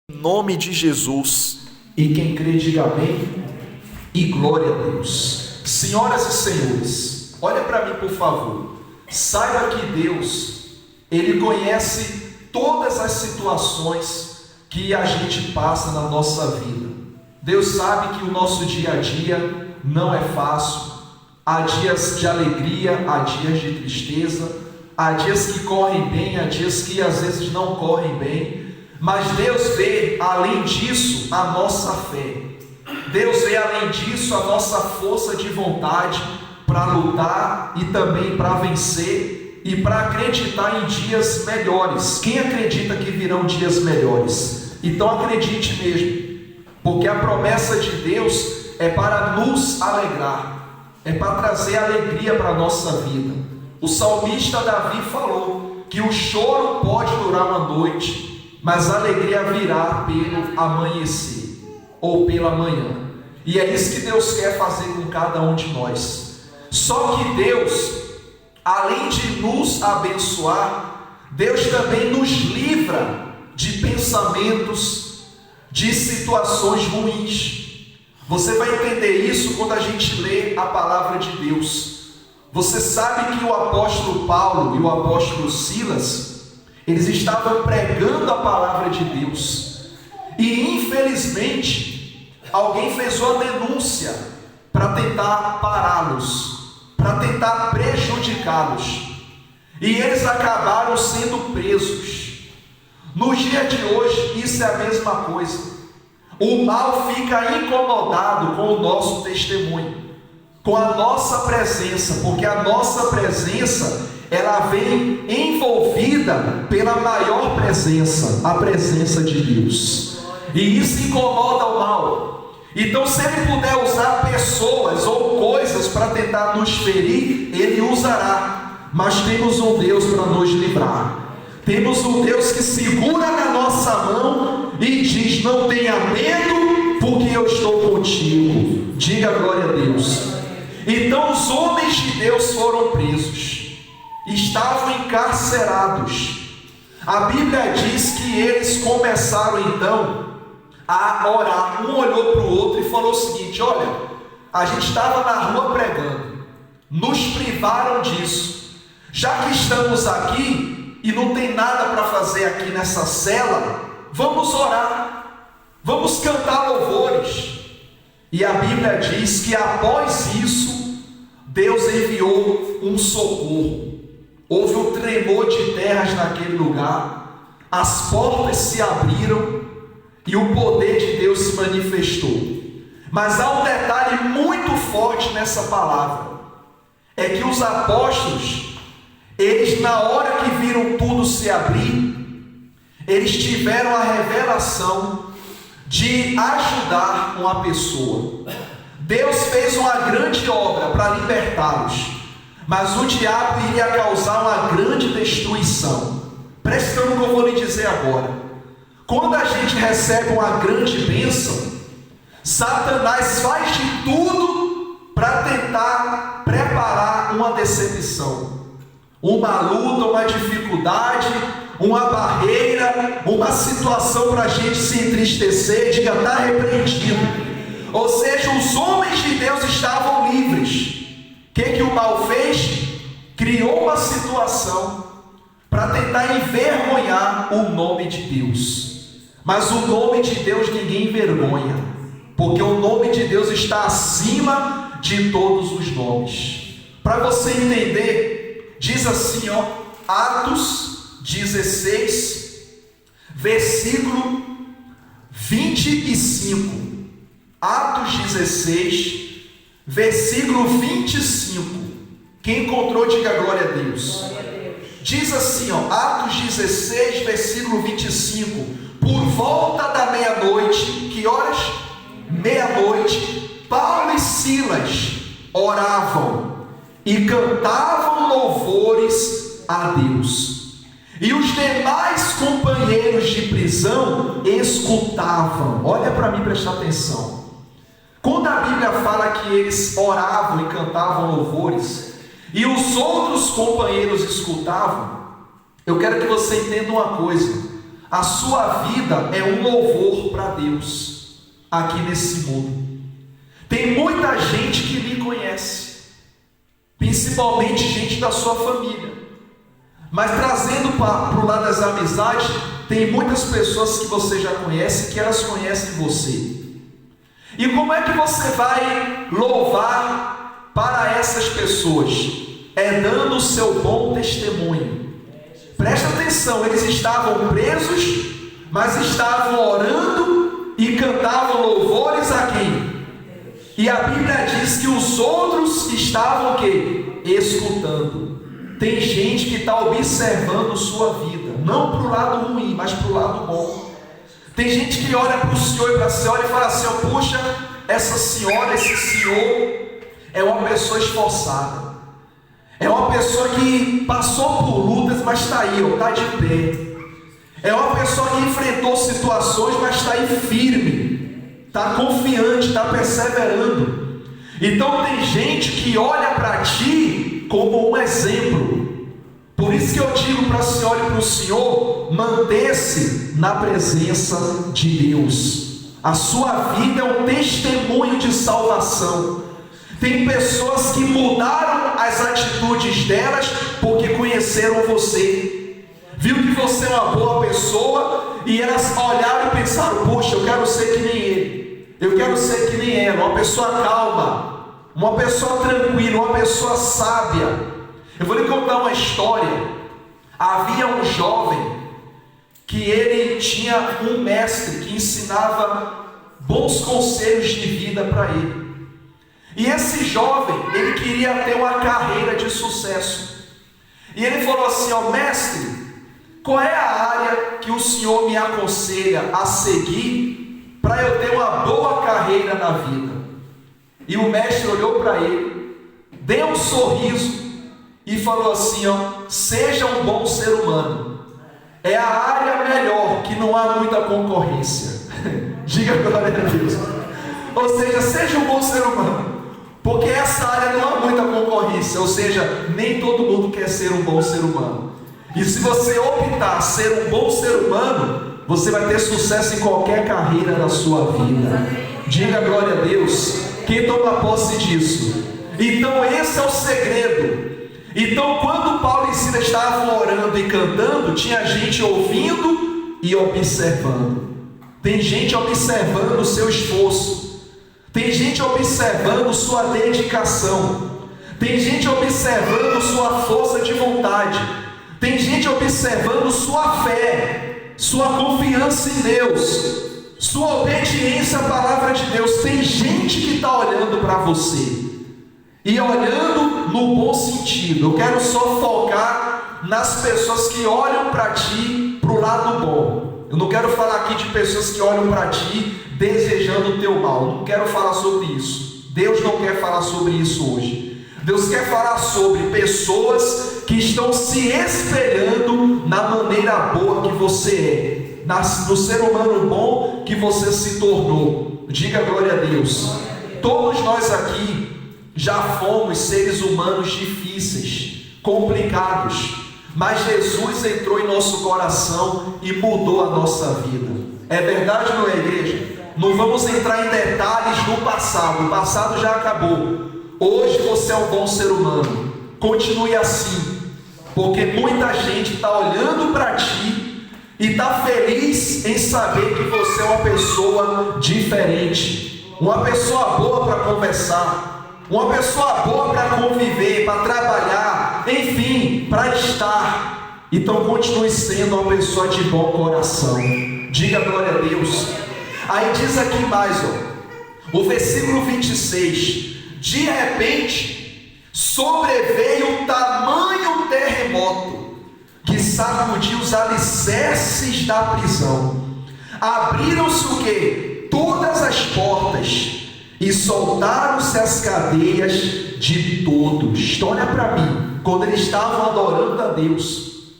Em nome de Jesus. E quem crê, diga amém e glória a Deus. Senhoras e senhores, olha para mim, por favor. Saiba que Deus, Ele conhece todas as situações que a gente passa na nossa vida. Deus sabe que o nosso dia a dia não é fácil. Há dias de alegria, há dias de tristeza, há dias que correm bem, há dias que às vezes não correm bem. Mas Deus vê, além disso, a nossa fé. Deus vê, além disso, a nossa força de vontade para lutar e também para vencer e para acreditar em dias melhores. Quem acredita que virão dias melhores? Então acredite mesmo, porque a promessa de Deus é para nos alegrar, é para trazer alegria para a nossa vida. O salmista Davi falou que o choro pode durar uma noite, mas a alegria virá pelo amanhecer, ou pela manhã. E é isso que Deus quer fazer com cada um de nós. Só que Deus, além de nos abençoar, Deus também nos livra de pensamentos, de situações ruins. Você vai entender isso quando a gente lê a palavra de Deus. Você sabe que o apóstolo Paulo e o apóstolo Silas, eles estavam pregando a palavra de Deus, e infelizmente alguém fez uma denúncia para tentar pará-los, para tentar prejudicá-los, e eles acabaram sendo presos. No dia de hoje isso é a mesma coisa. O mal fica incomodado com o nosso testemunho, com a nossa presença, porque a nossa presença ela vem envolvida pela maior presença, a presença de Deus, e isso incomoda o mal. Então, se ele puder usar pessoas ou coisas para tentar nos ferir, ele usará. Mas temos um Deus para nos livrar. Temos um Deus que segura na nossa mão e diz: não tenha medo, porque eu estou contigo. Diga glória a Deus. Então os homens de Deus foram presos, estavam encarcerados. A Bíblia diz que eles começaram então a orar. Um olhou para o outro e falou o seguinte: olha, a gente estava na rua pregando, nos privaram disso. Já que estamos aqui e não tem nada para fazer aqui nessa cela, vamos orar, vamos cantar louvores. E a Bíblia diz que após isso Deus enviou um socorro. Houve um tremor de terras naquele lugar, as portas se abriram e o poder de Deus se manifestou. Mas há um detalhe muito forte nessa palavra, é que os apóstolos, eles na hora que viram tudo se abrir, eles tiveram a revelação de ajudar uma pessoa. Deus fez uma grande obra para libertá-los, mas o diabo iria causar uma grande destruição. Preste atenção no que eu vou lhe dizer agora. Quando a gente recebe uma grande bênção, Satanás faz de tudo para tentar preparar uma decepção, uma luta, uma dificuldade, uma barreira, uma situação para a gente se entristecer. Diga: está repreendido. Ou seja, os homens de Deus estavam livres. O que o mal fez? Criou uma situação para tentar envergonhar o nome de Deus. Mas o nome de Deus ninguém envergonha, porque o nome de Deus está acima de todos os nomes. Para você entender, diz assim, Atos 16, versículo 25. Atos 16, versículo 25. Quem encontrou, diga glória a Deus. Glória a Deus. Diz assim, Atos 16, versículo 25. Por volta da meia-noite, que horas? Meia-noite, Paulo e Silas oravam e cantavam louvores a Deus, e os demais companheiros de prisão escutavam. Olha para mim, presta atenção. Quando a Bíblia fala que eles oravam e cantavam louvores, e os outros companheiros escutavam, eu quero que você entenda uma coisa: a sua vida é um louvor para Deus aqui nesse mundo. Tem muita gente que lhe conhece, principalmente gente da sua família, mas trazendo para o lado das amizades, tem muitas pessoas que você já conhece, que elas conhecem você. E como é que você vai louvar para essas pessoas? É dando o seu bom testemunho. Presta atenção, eles estavam presos, mas estavam orando e cantavam louvores a quem? E a Bíblia diz que os outros estavam o quê? Escutando. Tem gente que está observando sua vida, não para o lado ruim, mas para o lado bom. Tem gente que olha para o senhor e para a senhora e fala assim: oh, puxa, essa senhora, esse senhor é uma pessoa esforçada, é uma pessoa que passou por lutas, mas está aí, está de pé. É uma pessoa que enfrentou situações, mas está aí firme, está confiante, está perseverando. Então tem gente que olha para ti como um exemplo. Por isso que eu digo para a senhora e para o senhor: manter-se na presença de Deus. A sua vida é um testemunho de salvação. Tem pessoas que mudaram as atitudes delas porque conheceram você, viu que você é uma boa pessoa, e elas olharam e pensaram: puxa, eu quero ser que nem ele, eu quero ser que nem ela, uma pessoa calma, uma pessoa tranquila, uma pessoa sábia. Eu vou lhe contar uma história. Havia um jovem que ele tinha um mestre que ensinava bons conselhos de vida para ele. E esse jovem, ele queria ter uma carreira de sucesso. E ele falou assim: ó, mestre, qual é a área que o senhor me aconselha a seguir para eu ter uma boa carreira na vida? E o mestre olhou para ele, deu um sorriso e falou assim: ó, seja um bom ser humano. É a área melhor, que não há muita concorrência. Diga glória a Deus. Ou seja, seja um bom ser humano, porque essa área não há muita concorrência. Ou seja, nem todo mundo quer ser um bom ser humano. E se você optar ser um bom ser humano, você vai ter sucesso em qualquer carreira da sua vida. Diga glória a Deus. Quem toma posse disso? Então esse é o segredo. Então quando Paulo e Silas estavam orando e cantando, tinha gente ouvindo e observando. Tem gente observando o seu esforço, tem gente observando sua dedicação, tem gente observando sua força de vontade, tem gente observando sua fé, sua confiança em Deus, sua obediência à palavra de Deus. Tem gente que está olhando para você, e olhando no bom sentido. Eu quero só focar nas pessoas que olham para ti para o lado bom. Eu não quero falar aqui de pessoas que olham para ti desejando o teu mal. Não quero falar sobre isso. Deus não quer falar sobre isso hoje. Deus quer falar sobre pessoas que estão se espelhando na maneira boa que você é, no ser humano bom que você se tornou. Diga glória a Deus. Todos nós aqui já fomos seres humanos difíceis, complicados, mas Jesus entrou em nosso coração e mudou a nossa vida. É verdade ou não é, igreja? Não vamos entrar em detalhes do passado. O passado já acabou. Hoje você é um bom ser humano. Continue assim, porque muita gente está olhando para ti e está feliz em saber que você é uma pessoa diferente, uma pessoa boa para conversar, uma pessoa boa para conviver, para trabalhar, enfim, para estar. Então continue sendo uma pessoa de bom coração. Diga glória a Deus. Aí diz aqui mais, ó, o versículo 26: de repente sobreveio tamanho terremoto que sacudiu os alicerces da prisão. Abriram-se o quê? Todas as portas, e soltaram-se as cadeias de todos. Então olha para mim, quando eles estavam adorando a Deus,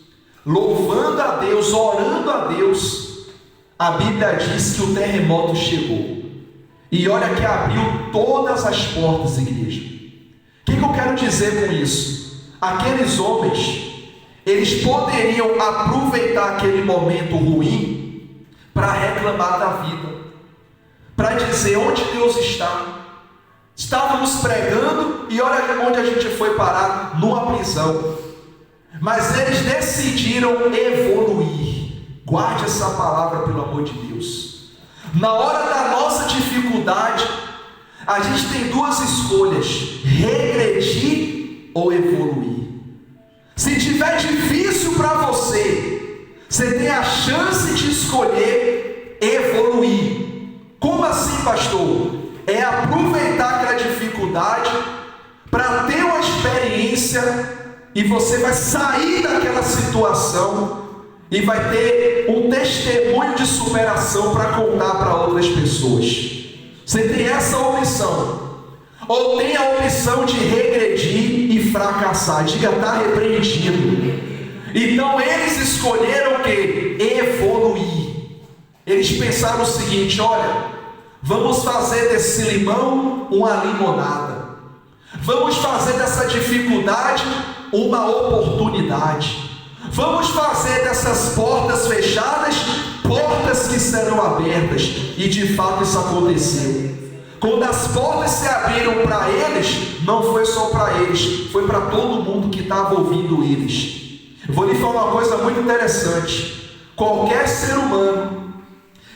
louvando a Deus, orando a Deus, a Bíblia diz que o terremoto chegou. E olha que abriu todas as portas, igreja. O que eu quero dizer com isso? Aqueles homens, eles poderiam aproveitar aquele momento ruim para reclamar da vida, para dizer onde Deus está. Estávamos pregando e olha onde a gente foi parar, numa prisão. Mas eles decidiram evoluir. Guarde essa palavra, pelo amor de Deus. Na hora da nossa dificuldade, a gente tem duas escolhas: regredir ou evoluir. Se tiver difícil para você, você tem a chance de escolher evoluir. Como assim, pastor? É aproveitar aquela dificuldade para ter uma experiência, e você vai sair daquela situação e vai ter um testemunho de superação para contar para outras pessoas. Você tem essa opção, ou tem a opção de regredir e fracassar. Diga, está repreendido. Então eles escolheram o que? Evoluir. Eles pensaram o seguinte: olha, vamos fazer desse limão uma limonada, vamos fazer dessa dificuldade uma oportunidade, vamos fazer dessas portas fechadas portas que serão abertas. E de fato isso aconteceu. Quando as portas se abriram para eles, não foi só para eles, foi para todo mundo que estava ouvindo eles. Eu vou lhe falar uma coisa muito interessante: qualquer ser humano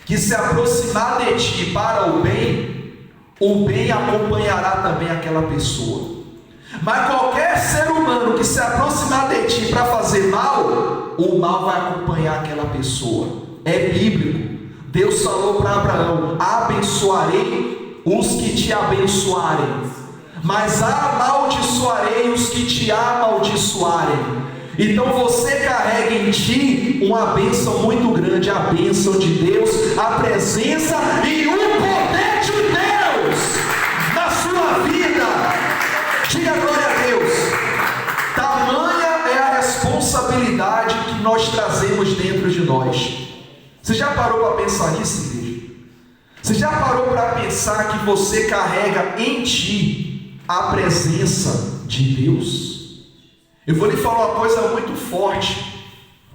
que se aproximar de ti para o bem acompanhará também aquela pessoa. Mas qualquer ser humano que se aproximar de ti para fazer mal, o mal vai acompanhar aquela pessoa. É bíblico. Deus falou para Abraão: abençoarei os que te abençoarem, mas amaldiçoarei os que te amaldiçoarem. Então você carrega em ti uma bênção muito grande, a bênção de Deus, a presença e o poder de Deus na sua vida. Diga glória a Deus. Tamanha é a responsabilidade que nós trazemos dentro de nós. Você já parou para pensar nisso, igreja? Você já parou para pensar que você carrega em ti a presença de Deus? Eu vou lhe falar uma coisa muito forte.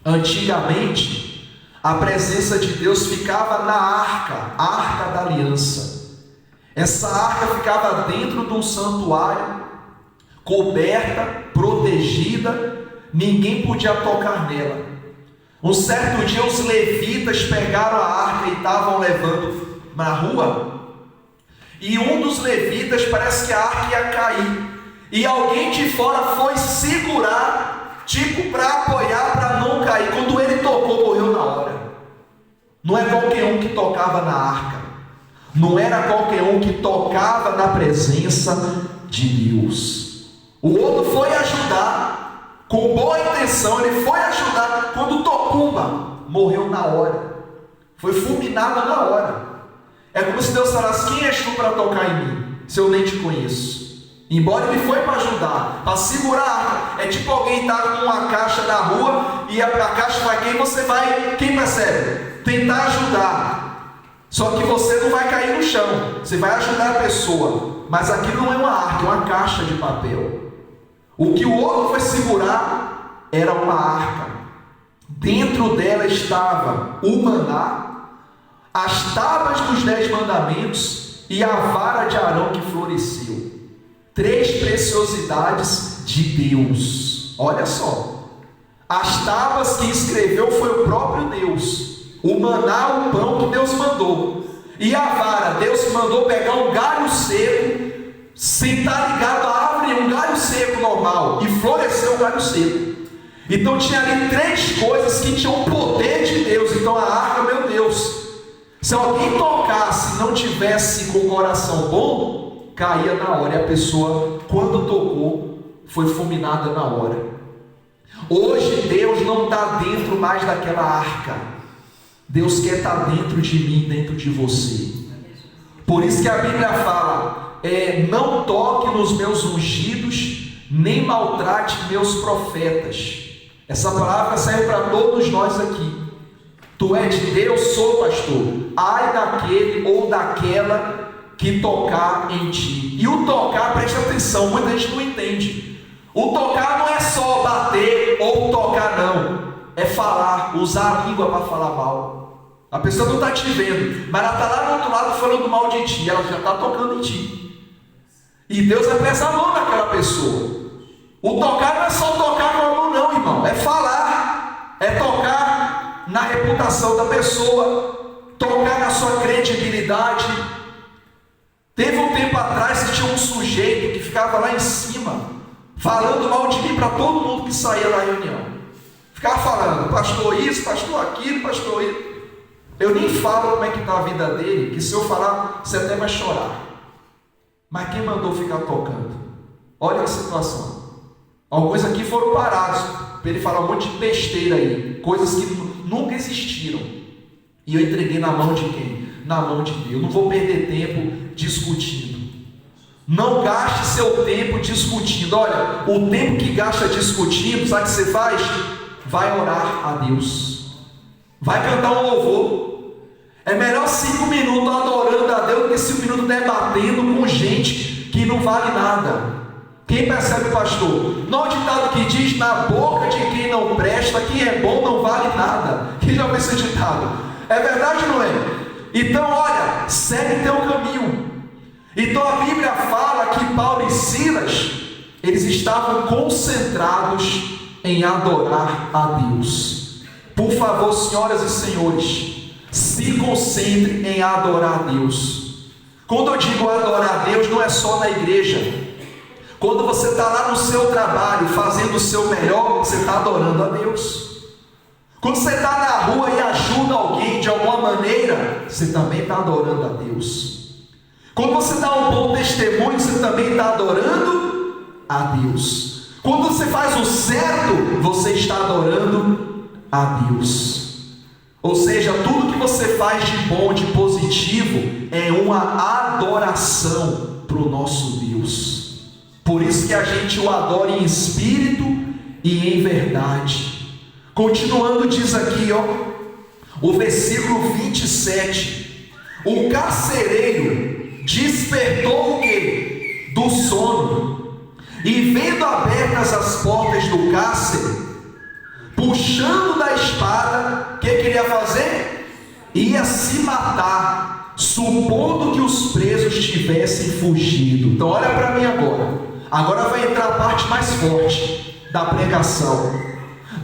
Antigamente, a presença de Deus ficava na arca, a arca da aliança. Essa arca ficava dentro de um santuário, coberta, protegida, ninguém podia tocar nela. Um certo dia os levitas pegaram a arca e estavam levando na rua, e um dos levitas, parece que a arca ia cair, e alguém de fora foi segurar, tipo para apoiar, para não cair. Quando ele tocou, morreu na hora. Não é qualquer um que tocava na arca, não era qualquer um que tocava na presença de Deus. O outro foi ajudar, com boa intenção, ele foi ajudar. Quando tocou, morreu na hora, foi fulminado na hora. É como se Deus falasse: quem és tu para tocar em mim, se eu nem te conheço? Embora ele foi para ajudar, para segurar a arca. É tipo alguém estar com uma caixa na rua e a caixa vai cair, você vai, quem percebe? Tentar ajudar. Só que você não vai cair no chão, você vai ajudar a pessoa. Mas aquilo não é uma arca, é uma caixa de papel. O que o outro foi segurar era uma arca. Dentro dela estava o maná, as tábuas dos 10 mandamentos e a vara de Arão que floresceu. 3 preciosidades de Deus. Olha só, as tábuas que escreveu foi o próprio Deus, o maná, o pão que Deus mandou, e a vara, Deus mandou pegar um galho seco, sentar ligado à árvore, um galho seco normal, e floresceu o galho seco. Então tinha ali 3 coisas que tinham o poder de Deus. Então a arca, meu Deus, se alguém tocasse e não tivesse com o coração bom, caía na hora, e a pessoa, quando tocou, foi fulminada na hora. Hoje Deus não está dentro mais daquela arca. Deus quer estar dentro de mim, dentro de você. Por isso que a Bíblia fala: não toque nos meus ungidos, nem maltrate meus profetas. Essa palavra serve para todos nós aqui. Tu é de Deus, sou pastor. Ai daquele ou daquela que tocar em ti. E o tocar, preste atenção, muita gente não entende. O tocar não é só bater ou tocar, não. É falar, usar a língua para falar mal. A pessoa não está te vendo, mas ela está lá do outro lado falando mal de ti, ela já está tocando em ti. E Deus vai pesar a mão naquela pessoa. O tocar não é só tocar com a mão, não, irmão. É falar, é tocar na reputação da pessoa, tocar na sua credibilidade. Teve um tempo atrás que tinha um sujeito que ficava lá em cima, falando mal de mim para todo mundo que saía da reunião. Ficava falando, pastor isso, pastor aquilo, pastor isso. Eu nem falo como é que está a vida dele, que se eu falar, você até vai chorar. Mas quem mandou ficar tocando? Olha a situação. Alguns aqui foram parados para ele falar um monte de besteira aí, coisas que nunca existiram. E eu entreguei na mão de quem? Na mão de Deus. Não vou perder tempo discutindo. Não gaste seu tempo discutindo. Olha, o tempo que gasta discutindo, sabe o que você faz? Vai orar a Deus. Vai cantar um louvor. É melhor 5 minutos adorando a Deus do que 5 minutos debatendo com gente que não vale nada. Quem percebe, pastor? Não há ditado que diz: na boca de quem não presta, quem é bom não vale nada. Quem já ouviu esse ditado? É verdade ou não é? Então, olha, segue teu caminho. Então a Bíblia fala que Paulo e Silas, eles estavam concentrados em adorar a Deus. Por favor, senhoras e senhores, se concentre em adorar a Deus. Quando eu digo adorar a Deus, não é só na igreja. Quando você está lá no seu trabalho, fazendo o seu melhor, você está adorando a Deus. Quando você está na rua e ajuda alguém de alguma maneira, você também está adorando a Deus. Quando você dá um bom testemunho, você também está adorando a Deus. Quando você faz o certo, você está adorando a Deus. Ou seja, tudo que você faz de bom, de positivo, é uma adoração para o nosso Deus. Por isso que a gente o adora em espírito e em verdade. Continuando, diz aqui, o versículo 27. O carcereiro despertou o quê? Do sono. E vendo abertas as portas do cárcere, puxando da espada, o que queria fazer? Ia se matar, supondo que os presos tivessem fugido. Então olha para mim agora. Agora vai entrar a parte mais forte da pregação.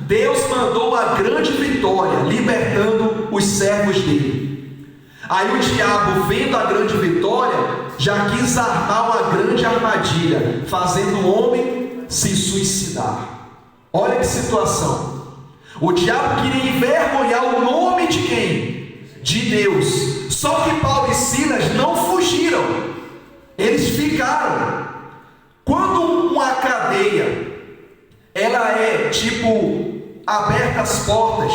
Deus mandou uma grande vitória, libertando os servos dele. Aí o diabo, vendo a grande vitória, já quis armar uma grande armadilha, fazendo o homem se suicidar. Olha que situação. O diabo queria envergonhar o nome de quem? De Deus. Só que Paulo e Silas não fugiram. Eles ficaram. Quando uma cadeia, ela é tipo aberta as portas,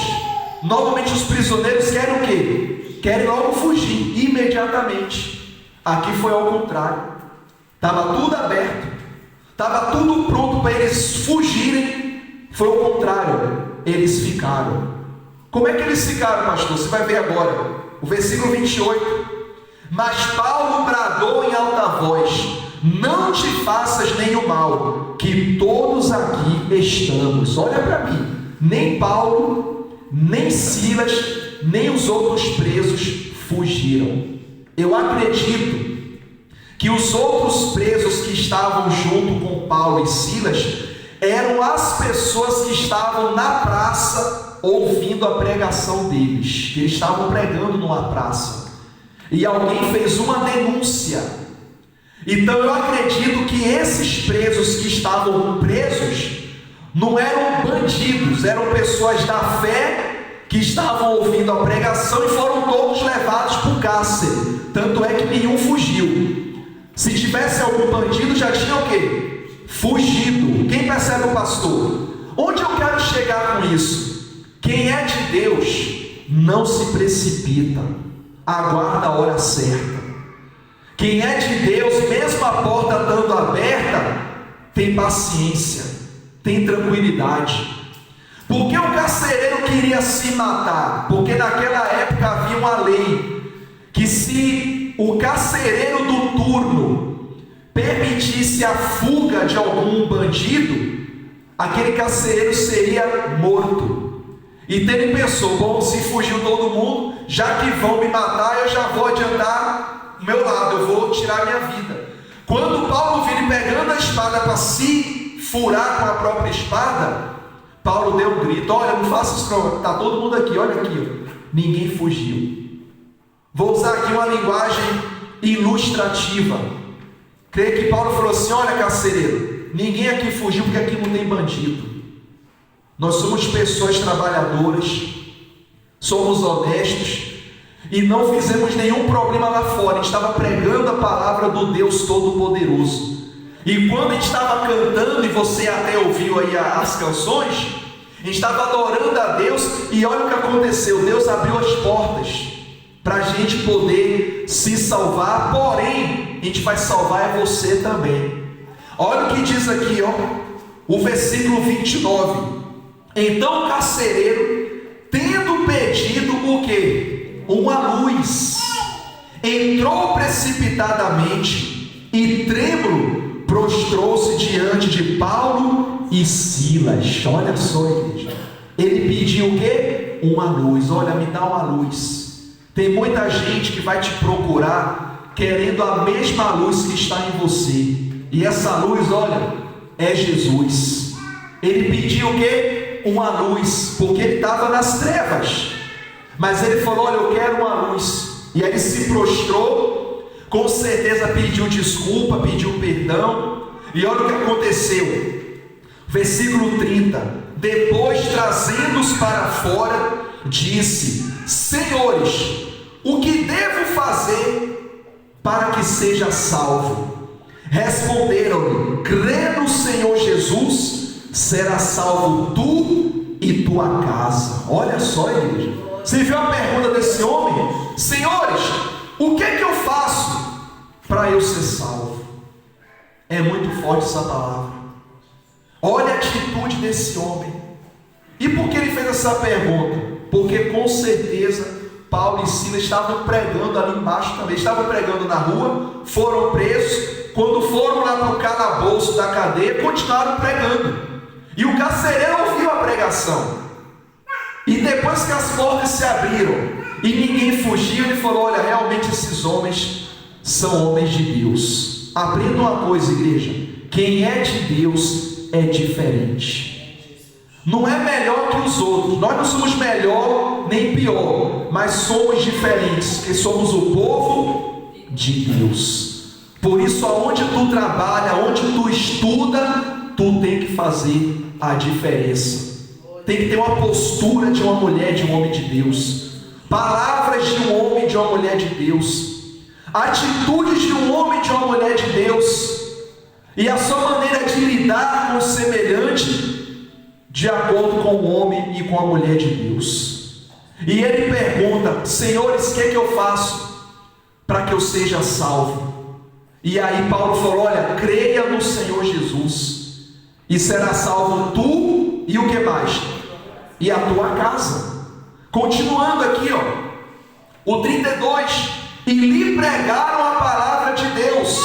normalmente os prisioneiros querem o quê? Querem logo fugir, imediatamente. Aqui foi ao contrário. Estava tudo aberto, estava tudo pronto para eles fugirem. Foi o contrário, eles ficaram. Como é que eles ficaram, pastor? Você vai ver agora, o versículo 28. Mas Paulo bradou em alta voz: não te faças nenhum mal, que todos aqui estamos. Olha para mim, nem Paulo, nem Silas, nem os outros presos fugiram. Eu acredito que os outros presos que estavam junto com Paulo e Silas eram as pessoas que estavam na praça ouvindo a pregação deles, que eles estavam pregando numa praça, e alguém fez uma denúncia. Então eu acredito que esses presos que estavam presos não eram bandidos, eram pessoas da fé que estavam ouvindo a pregação e foram todos levados para o cárcere. Tanto é que nenhum fugiu. Se tivesse algum bandido, já tinha o quê? Fugido. Quem percebe o pastor? Onde eu quero chegar com isso? Quem é de Deus não se precipita, aguarda a hora certa. Quem é de Deus, mesmo a porta estando aberta, tem paciência, tem tranquilidade. Por que o carcereiro queria se matar? Porque naquela época havia uma lei que se o carcereiro do turno permitisse a fuga de algum bandido, aquele carcereiro seria morto. Então ele pensou: bom, se fugiu todo mundo, já que vão me matar, eu já vou adiantar o meu lado, eu vou tirar minha vida. Quando Paulo viu ele pegando a espada para se furar com a própria espada, Paulo deu um grito: olha, não faça isso não, está todo mundo aqui, olha aqui, ó. Ninguém fugiu. Vou usar aqui uma linguagem ilustrativa. Creio que Paulo falou assim: olha, carcereiro, ninguém aqui fugiu porque aqui não tem bandido. Nós somos pessoas trabalhadoras, somos honestos e não fizemos nenhum problema lá fora. A gente estava pregando a palavra do Deus Todo-Poderoso. E quando a gente estava cantando, e você até ouviu aí as canções, a gente estava adorando a Deus, e olha o que aconteceu: Deus abriu as portas para a gente poder se salvar. Porém, a gente vai salvar você também. Olha o que diz aqui, ó, o versículo 29. Então o carcereiro, tendo pedido o quê? Uma luz, entrou precipitadamente e trêmulo prostrou-se diante de Paulo e Silas. Olha só, igreja, ele pediu o quê? Uma luz. Olha, me dá uma luz. Tem muita gente que vai te procurar querendo a mesma luz que está em você, e essa luz, olha, é Jesus. Ele pediu o quê? Uma luz, porque ele estava nas trevas, mas ele falou: olha, eu quero uma luz. E aí ele se prostrou, com certeza pediu desculpa, pediu perdão, e olha o que aconteceu. Versículo 30: depois, trazendo-os para fora, disse: senhores, o que devo fazer para que seja salvo? Responderam-lhe: crê no Senhor Jesus, será salvo tu e tua casa. Olha só, igreja, você viu a pergunta desse homem? Senhores, o que é que eu faço para eu ser salvo? É muito forte essa palavra. Olha a atitude desse homem. E por que ele fez essa pergunta? Porque com certeza Paulo e Silas estavam pregando ali embaixo também, estavam pregando na rua, foram presos. Quando foram lá para o calabouço da cadeia, continuaram pregando. E o carcereiro ouviu a pregação. E depois que as portas se abriram e ninguém fugiu, ele falou: olha, realmente esses homens são homens de Deus. Aprenda uma coisa, igreja: quem é de Deus é diferente. Não é melhor que os outros. Nós não somos melhor nem pior, mas somos diferentes, porque somos o povo de Deus. Por isso, aonde tu trabalha, aonde tu estuda, tu tem que fazer a diferença. Tem que ter uma postura de uma mulher, de um homem de Deus, palavras de um homem, de uma mulher de Deus, atitudes de um homem, de uma mulher de Deus, e a sua maneira de lidar com o semelhante de acordo com o homem e com a mulher de Deus. E ele pergunta: senhores, o que é que eu faço para que eu seja salvo? E aí Paulo falou: olha, creia no Senhor Jesus e será salvo tu e o que mais? E a tua casa. Continuando aqui, ó, o 32: e lhe pregaram a palavra de Deus,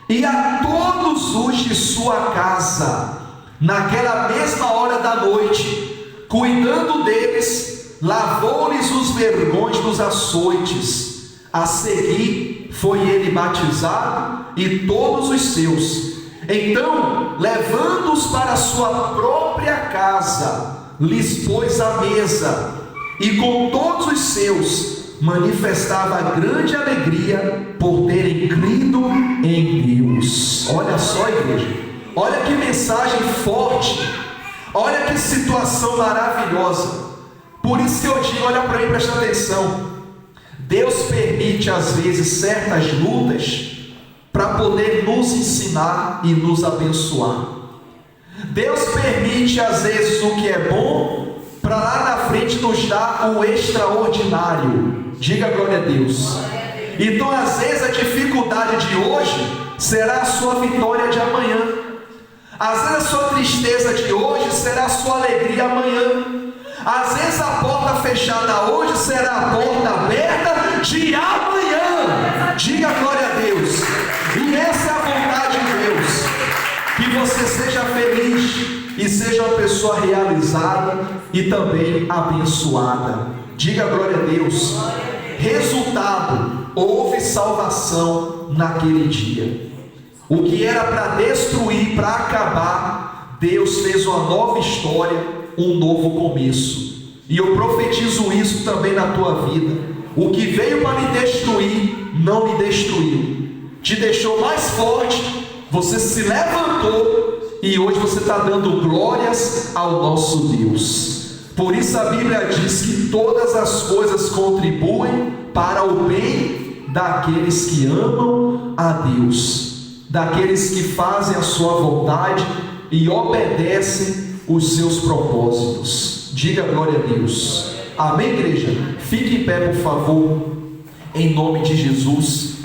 e a todos os de sua casa, naquela mesma hora da noite, cuidando deles, lavou-lhes os vergões dos açoites. A seguir foi ele batizado e todos os seus. Então, levando-os para a sua própria casa, lhes pôs a mesa, e com todos os seus manifestava grande alegria por terem crido em Deus. Olha só, igreja, olha que mensagem forte, olha que situação maravilhosa. Por isso que eu digo, olha para mim, presta atenção. Deus permite às vezes certas lutas para poder nos ensinar e nos abençoar. Deus permite às vezes o que é bom para lá na frente nos dar o extraordinário. Diga glória a Deus. Então às vezes a dificuldade de hoje será a sua vitória de amanhã. Às vezes a sua tristeza de hoje será a sua alegria amanhã. Às vezes a porta fechada hoje será a porta aberta de amanhã. Diga glória a Deus. E essa é a vontade Que você seja feliz e seja uma pessoa realizada e também abençoada. Diga glória a Deus. Resultado: houve salvação naquele dia. O que era para destruir, para acabar, Deus fez uma nova história, um novo começo. E eu profetizo isso também na tua vida. O que veio para lhe destruir, não lhe destruiu, te deixou mais forte. Você se levantou e hoje você está dando glórias ao nosso Deus. Por isso a Bíblia diz que todas as coisas contribuem para o bem daqueles que amam a Deus, daqueles que fazem a sua vontade e obedecem os seus propósitos. Diga glória a Deus. Amém, igreja? Fique em pé, por favor, em nome de Jesus.